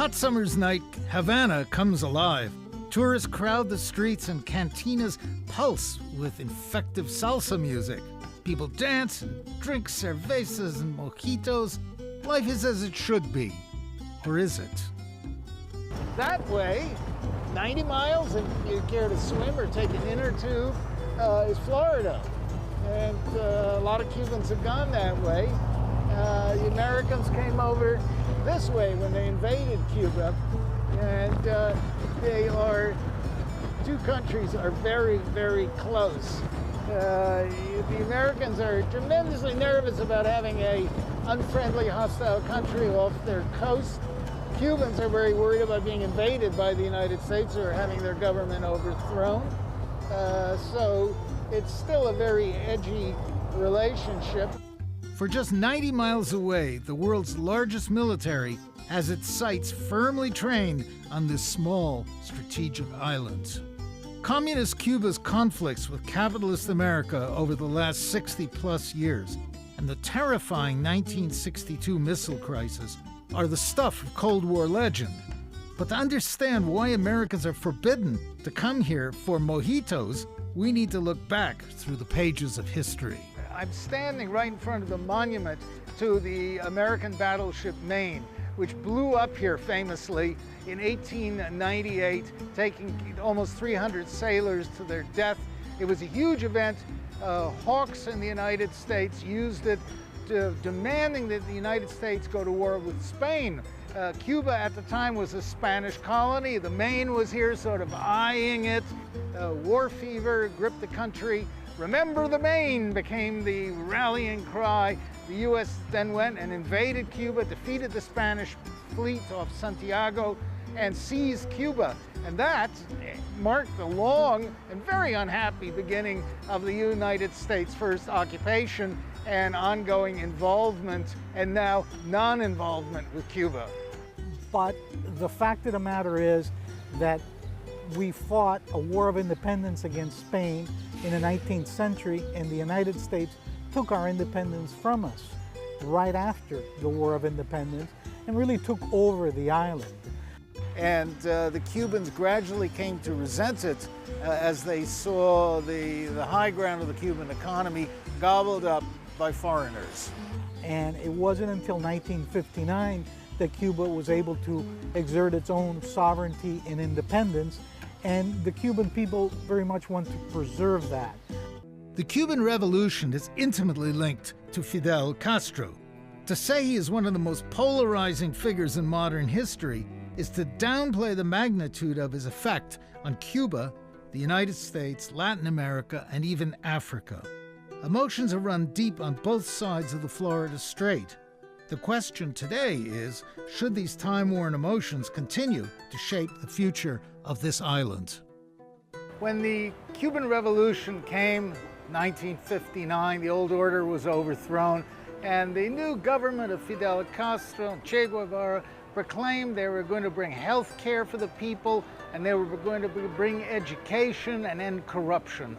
hot summer's night, Havana comes alive. Tourists crowd the streets and cantinas pulse with infective salsa music. People dance and drink cervezas and mojitos. Life is as it should be. Or is it? That way, 90 miles, if you care to swim or take an inner tube, is Florida. And a lot of Cubans have gone that way. The Americans came over this way when they invaded Cuba. And two countries are very, very close. The Americans are tremendously nervous about having an unfriendly, hostile country off their coast. Cubans are very worried about being invaded by the United States or having their government overthrown. So it's still a very edgy relationship. For just 90 miles away, the world's largest military has its sights firmly trained on this small, strategic island. Communist Cuba's conflicts with capitalist America over the last 60-plus years and the terrifying 1962 missile crisis are the stuff of Cold War legend. But to understand why Americans are forbidden to come here for mojitos, we need to look back through the pages of history. I'm standing right in front of the monument to the American battleship Maine, which blew up here famously in 1898, taking almost 300 sailors to their death. It was a huge event. Hawks in the United States used it, demanding that the United States go to war with Spain. Cuba at the time was a Spanish colony. The Maine was here sort of eyeing it. War fever gripped the country. Remember the Maine became the rallying cry. The U.S. then went and invaded Cuba, defeated the Spanish fleet off Santiago, and seized Cuba. And that marked the long and very unhappy beginning of the United States' first occupation and ongoing involvement, and now non-involvement with Cuba. But the fact of the matter is that we fought a war of independence against Spain in the 19th century, and the United States took our independence from us right after the War of Independence and really took over the island. And the Cubans gradually came to resent it as they saw the high ground of the Cuban economy gobbled up by foreigners. And it wasn't until 1959 that Cuba was able to exert its own sovereignty and independence, and the Cuban people very much want to preserve that. The Cuban Revolution is intimately linked to Fidel Castro. To say he is one of the most polarizing figures in modern history is to downplay the magnitude of his effect on Cuba, the United States, Latin America, and even Africa. Emotions are run deep on both sides of the Florida Strait. The question today is, should these time-worn emotions continue to shape the future of this island? When the Cuban Revolution came, 1959, the old order was overthrown, and the new government of Fidel Castro and Che Guevara proclaimed they were going to bring health care for the people, and they were going to bring education and end corruption.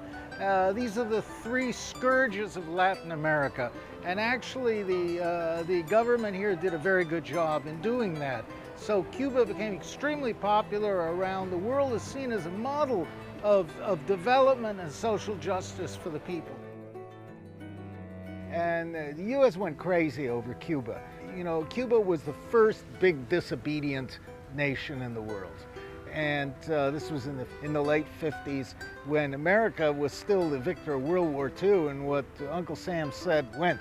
These are the three scourges of Latin America, and actually the government here did a very good job in doing that. So Cuba became extremely popular around the world, is seen as a model of development and social justice for the people. And the U.S. went crazy over Cuba. You know, Cuba was the first big disobedient nation in the world. And this was in the late 50s, when America was still the victor of World War II, and what Uncle Sam said went,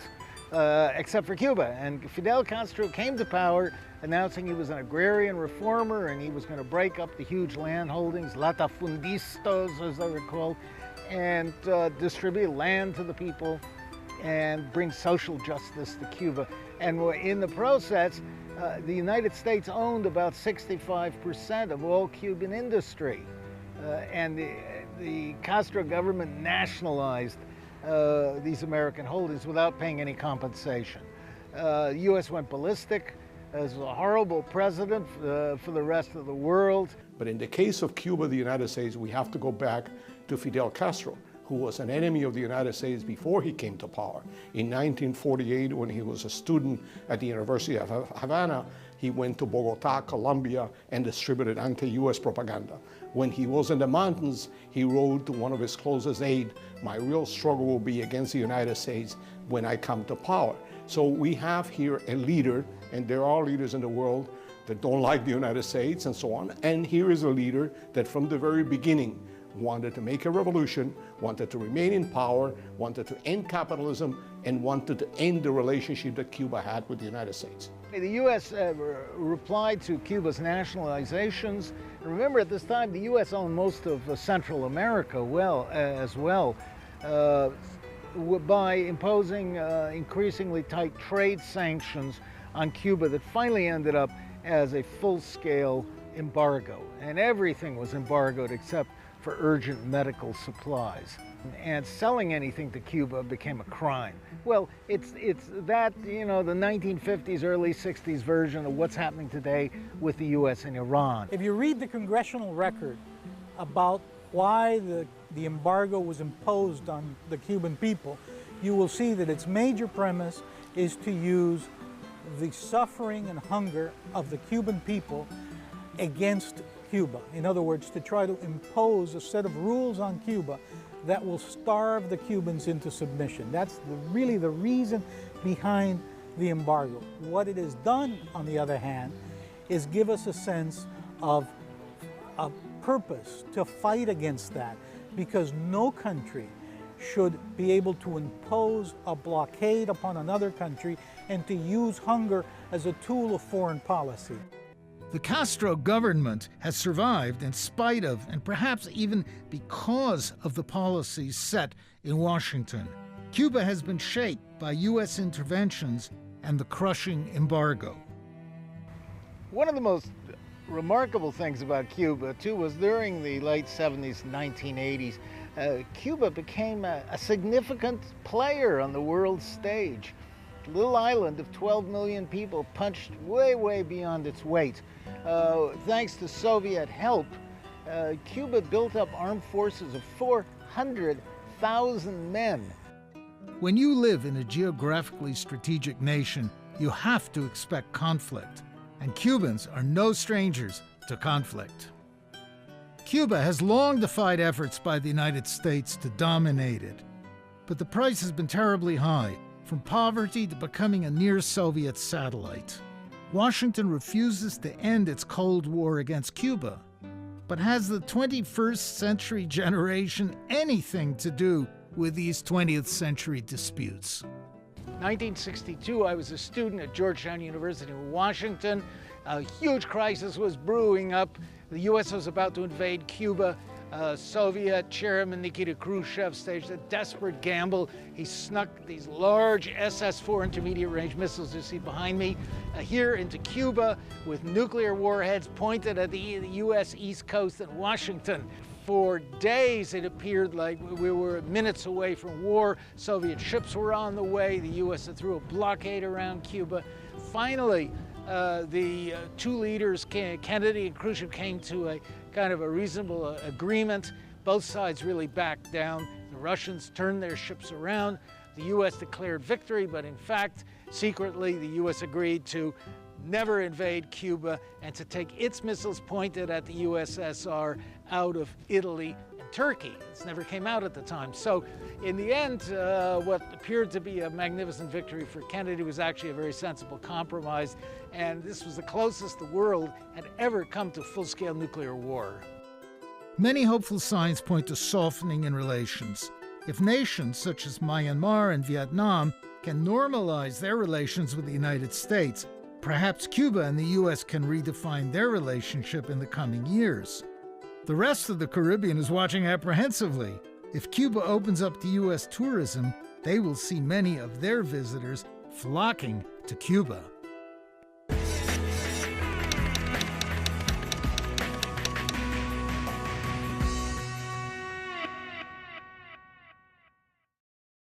except for Cuba. And Fidel Castro came to power announcing he was an agrarian reformer, and he was going to break up the huge land holdings, latifundistas as they were called, and distribute land to the people and bring social justice to Cuba. And in the process, the United States owned about 65% of all Cuban industry. And the Castro government nationalized these American holdings without paying any compensation. The U.S. went ballistic as a horrible president for the rest of the world. But in the case of Cuba, the United States, we have to go back to Fidel Castro. who was an enemy of the United States before he came to power. In 1948, when he was a student at the University of Havana, he went to Bogota, Colombia, and distributed anti-US propaganda. When he was in the mountains, he wrote to one of his closest aides, "My real struggle will be against the United States when I come to power." So we have here a leader, and there are leaders in the world that don't like the United States and so on. And here is a leader that from the very beginning wanted to make a revolution, wanted to remain in power, wanted to end capitalism, and wanted to end the relationship that Cuba had with the United States. The U.S. replied to Cuba's nationalizations. Remember, at this time, the U.S. owned most of Central America as well, by imposing increasingly tight trade sanctions on Cuba that finally ended up as a full-scale embargo. And everything was embargoed except for urgent medical supplies. And selling anything to Cuba became a crime. Well, it's that, you know, the 1950s, early 60s version of what's happening today with the U.S. and Iran. If you read the congressional record about why the embargo was imposed on the Cuban people, you will see that its major premise is to use the suffering and hunger of the Cuban people against Cuba. In other words, to try to impose a set of rules on Cuba that will starve the Cubans into submission. That's really the reason behind the embargo. What it has done, on the other hand, is give us a sense of a purpose to fight against that, because no country should be able to impose a blockade upon another country and to use hunger as a tool of foreign policy. The Castro government has survived in spite of, and perhaps even because of, the policies set in Washington. Cuba has been shaped by U.S. interventions and the crushing embargo. One of the most remarkable things about Cuba, too, was during the late 70s, 1980s, Cuba became a significant player on the world stage. A little island of 12 million people punched way, way beyond its weight. Thanks to Soviet help, Cuba built up armed forces of 400,000 men. When you live in a geographically strategic nation, you have to expect conflict, and Cubans are no strangers to conflict. Cuba has long defied efforts by the United States to dominate it, but the price has been terribly high, from poverty to becoming a near-Soviet satellite. Washington refuses to end its Cold War against Cuba, but has the 21st century generation anything to do with these 20th century disputes? 1962, I was a student at Georgetown University in Washington. A huge crisis was brewing up. The U.S. was about to invade Cuba. Soviet Chairman Nikita Khrushchev staged a desperate gamble. He snuck these large SS-4 intermediate-range missiles you see behind me here into Cuba with nuclear warheads pointed at the U.S. East Coast and Washington. For days, it appeared like we were minutes away from war. Soviet ships were on the way. The U.S. threw a blockade around Cuba. Finally, the two leaders, Kennedy and Khrushchev, came to a kind of a reasonable agreement. Both sides really backed down. The Russians turned their ships around. The U.S. declared victory, but in fact, secretly, the U.S. agreed to never invade Cuba and to take its missiles pointed at the USSR out of Italy and Turkey. It never came out at the time. So in the end, what appeared to be a magnificent victory for Kennedy was actually a very sensible compromise, and this was the closest the world had ever come to full-scale nuclear war. Many hopeful signs point to softening in relations. If nations such as Myanmar and Vietnam can normalize their relations with the United States, perhaps Cuba and the U.S. can redefine their relationship in the coming years. The rest of the Caribbean is watching apprehensively. If Cuba opens up to U.S. tourism, they will see many of their visitors flocking to Cuba.